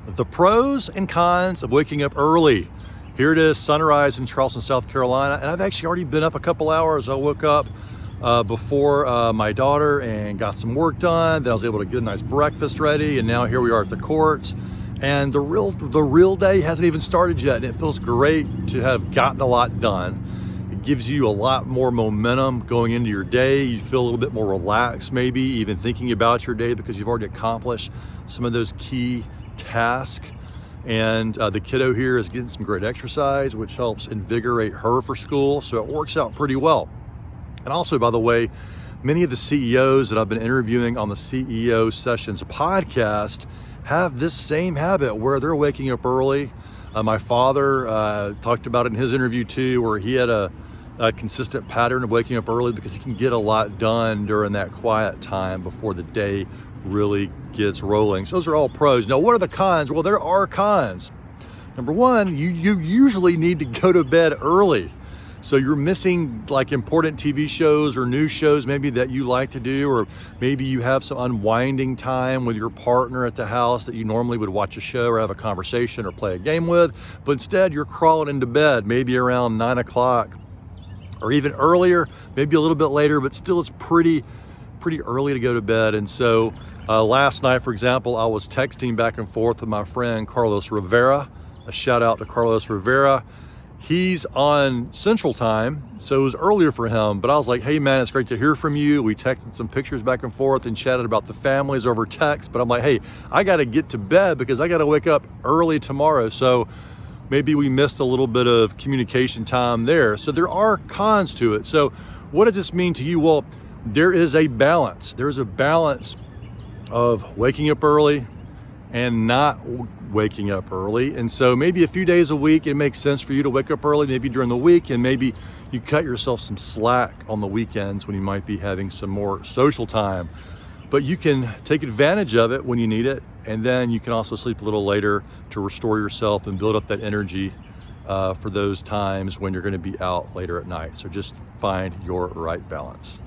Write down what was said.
The pros and cons of waking up early. Here it is, sunrise in Charleston, South Carolina, and I've actually already been up a couple hours. I woke up before my daughter and got some work done. Then I was able to get a nice breakfast ready, and now here we are at the courts. And the real day hasn't even started yet, and it feels great to have gotten a lot done. It gives you a lot more momentum going into your day. You feel a little bit more relaxed, maybe even thinking about your day because you've already accomplished some of those key task. And the kiddo here is getting some great exercise, which helps invigorate her for school. So it works out pretty well. And also, by the way, many of the CEOs that I've been interviewing on the CEO Sessions podcast have this same habit where they're waking up early. My father talked about it in his interview too, where he had a consistent pattern of waking up early because he can get a lot done during that quiet time before the day really gets rolling. So those are all pros. Now, what are the cons? Well, there are cons. Number one, you usually need to go to bed early. So you're missing like important TV shows or news shows maybe that you like to do, or maybe you have some unwinding time with your partner at the house that you normally would watch a show or have a conversation or play a game with, but instead you're crawling into bed maybe around 9 o'clock or even earlier, maybe a little bit later, but still it's pretty early to go to bed. And so last night, for example, I was texting back and forth with my friend Carlos Rivera. A shout out to Carlos Rivera. He's on Central Time, so it was earlier for him, but I was like, hey man, it's great to hear from you. We texted some pictures back and forth and chatted about the families over text, but I'm like, hey, I gotta get to bed because I gotta wake up early tomorrow. So maybe we missed a little bit of communication time there. So there are cons to it. So what does this mean to you? Well, there is a balance. There's a balance of waking up early and not waking up early. And so maybe a few days a week, it makes sense for you to wake up early, maybe during the week, and maybe you cut yourself some slack on the weekends when you might be having some more social time. But you can take advantage of it when you need it. And then you can also sleep a little later to restore yourself and build up that energy for those times when you're going to be out later at night. So just find your right balance.